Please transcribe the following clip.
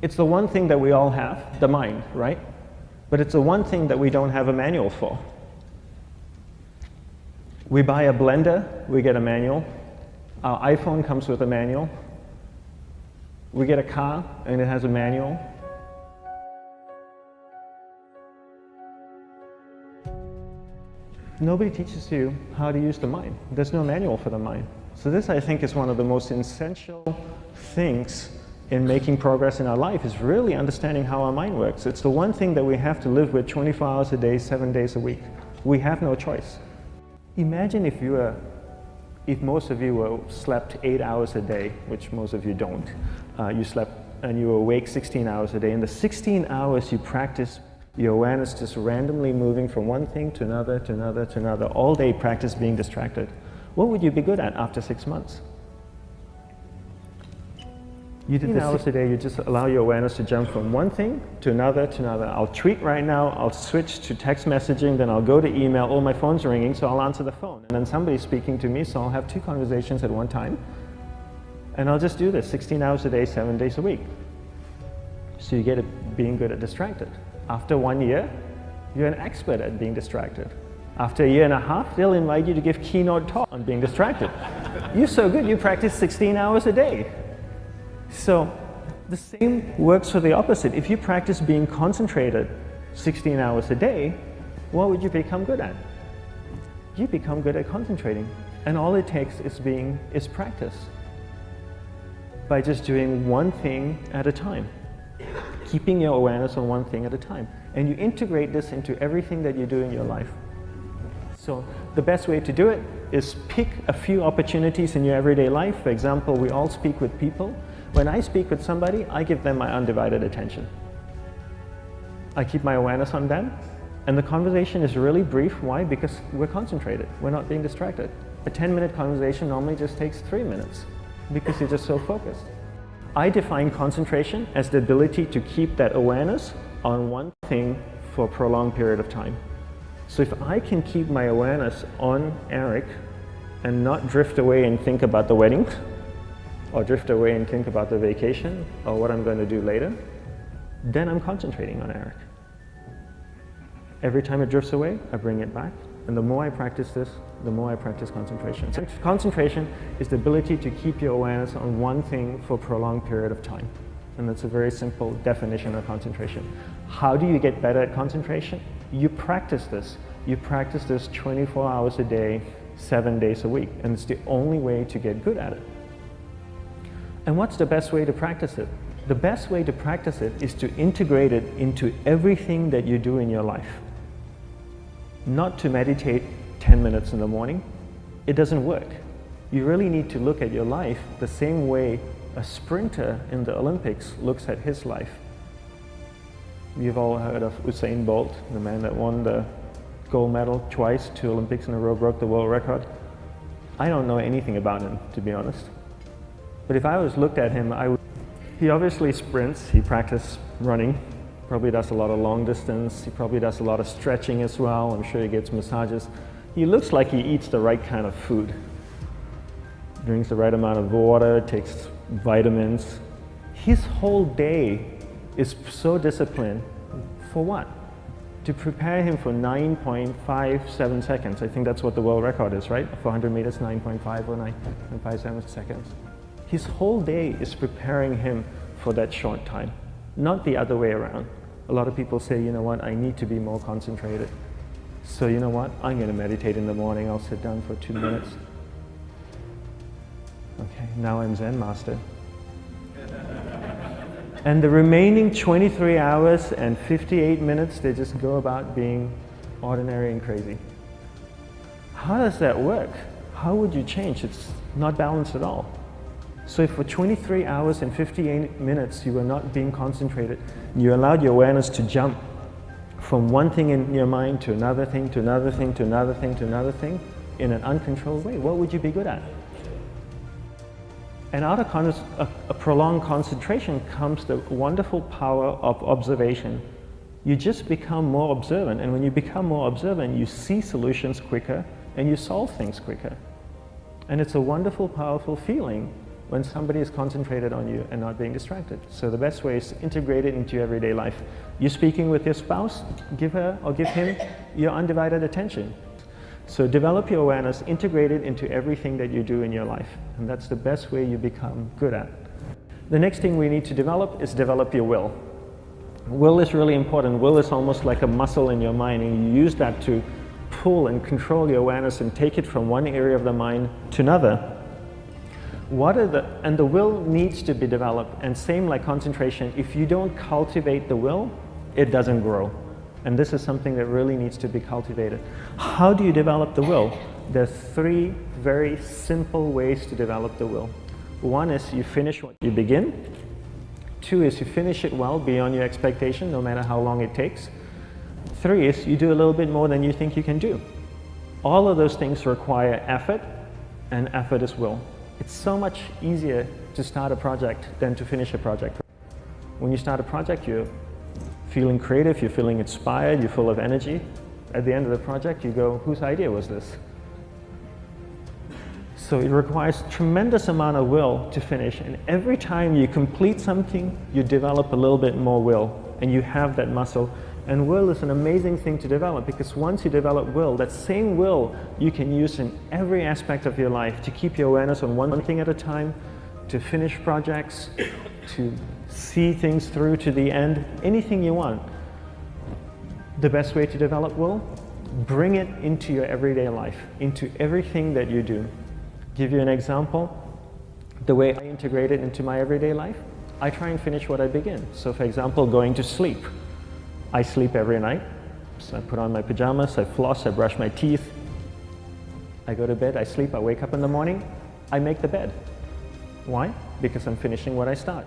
It's the one thing that we all have, the mind, right? But it's the one thing that we don't have a manual for. We buy a blender, we get a manual. Our iPhone comes with a manual. We get a car and it has a manual. Nobody teaches you how to use the mind. There's no manual for the mind. So this, I think, is one of the most essential things in making progress in our life, is really understanding how our mind works. It's the one thing that we have to live with 24 hours a day, 7 days a week. We have no choice. Imagine if most of you slept 8 hours a day, which most of you don't. You slept and you were awake 16 hours a day. In the 16 hours you practice your awareness just randomly moving from one thing to another, to another, to another. All day practice being distracted. What would you be good at after 6 months? You did 16 hours a day, you just allow your awareness to jump from one thing to another, to another. I'll tweet right now, I'll switch to text messaging, then I'll go to email. Oh, my phone's ringing, so I'll answer the phone. And then somebody's speaking to me, so I'll have 2 conversations at one time. And I'll just do this 16 hours a day, 7 days a week. So you get it being good at distracted. After 1 year, you're an expert at being distracted. After a year and a half, they'll invite you to give keynote talk on being distracted. You're so good, you practice 16 hours a day. So the same works for the opposite. If you practice being concentrated 16 hours a day, what would you become good at? You become good at concentrating. And all it takes is practice. By just doing one thing at a time. Keeping your awareness on one thing at a time. And you integrate this into everything that you do in your life. So the best way to do it is pick a few opportunities in your everyday life. For example, we all speak with people. When I speak with somebody, I give them my undivided attention. I keep my awareness on them. And the conversation is really brief. Why? Because we're concentrated. We're not being distracted. A 10-minute conversation normally just takes 3 minutes because you're just so focused. I define concentration as the ability to keep that awareness on one thing for a prolonged period of time. So if I can keep my awareness on Eric and not drift away and think about the wedding, or drift away and think about the vacation, or what I'm going to do later, then I'm concentrating on Eric. Every time it drifts away, I bring it back. And the more I practice this, the more I practice concentration. So concentration is the ability to keep your awareness on one thing for a prolonged period of time. And that's a very simple definition of concentration. How do you get better at concentration? You practice this. You practice this 24 hours a day, 7 days a week. And it's the only way to get good at it. And what's the best way to practice it? The best way to practice it is to integrate it into everything that you do in your life. Not to meditate 10 minutes in the morning. It doesn't work. You really need to look at your life the same way a sprinter in the Olympics looks at his life. You've all heard of Usain Bolt, the man that won the gold medal twice, 2 Olympics in a row, broke the world record. I don't know anything about him, to be honest. But if I was looked at him, he obviously sprints, he practices running, probably does a lot of long distance, he probably does a lot of stretching as well, I'm sure he gets massages. He looks like he eats the right kind of food. Drinks the right amount of water, takes vitamins. His whole day is so disciplined. For what? To prepare him for 9.57 seconds. I think that's what the world record is, right? For 100 meters, 9.5 or 9.57 seconds. His whole day is preparing him for that short time, not the other way around. A lot of people say, you know what, I need to be more concentrated. So you know what, I'm going to meditate in the morning, I'll sit down for 2 minutes. Okay, now I'm Zen master. And the remaining 23 hours and 58 minutes, they just go about being ordinary and crazy. How does that work? How would you change? It's not balanced at all. So if for 23 hours and 58 minutes you were not being concentrated, you allowed your awareness to jump from one thing in your mind to another thing, to another thing, to another thing, to another thing, in an uncontrolled way, what would you be good at? And out of a prolonged concentration comes the wonderful power of observation. You just become more observant, and when you become more observant, you see solutions quicker and you solve things quicker. And it's a wonderful, powerful feeling when somebody is concentrated on you and not being distracted. So the best way is to integrate it into your everyday life. You're speaking with your spouse, give her or give him your undivided attention. So develop your awareness, integrate it into everything that you do in your life. And that's the best way you become good at. The next thing we need to develop is develop your will. Will is really important. Will is almost like a muscle in your mind, and you use that to pull and control your awareness and take it from one area of the mind to another. And the will needs to be developed, and same like concentration, if you don't cultivate the will, it doesn't grow. And this is something that really needs to be cultivated. How do you develop the will? There's 3 very simple ways to develop the will. 1 is you finish what you begin. 2 is you finish it well beyond your expectation, no matter how long it takes. 3 is you do a little bit more than you think you can do. All of those things require effort, and effort is will. It's so much easier to start a project than to finish a project. When you start a project, you're feeling creative, you're feeling inspired, you're full of energy. At the end of the project, you go, whose idea was this? So it requires tremendous amount of will to finish, and every time you complete something, you develop a little bit more will, and you have that muscle. And will is an amazing thing to develop, because once you develop will, that same will you can use in every aspect of your life to keep your awareness on one thing at a time, to finish projects, to see things through to the end, anything you want. The best way to develop will? Bring it into your everyday life, into everything that you do. Give you an example. The way I integrate it into my everyday life, I try and finish what I begin. So for example, going to sleep. I sleep every night, so I put on my pajamas, I floss, I brush my teeth, I go to bed, I sleep, I wake up in the morning, I make the bed. Why? Because I'm finishing what I start.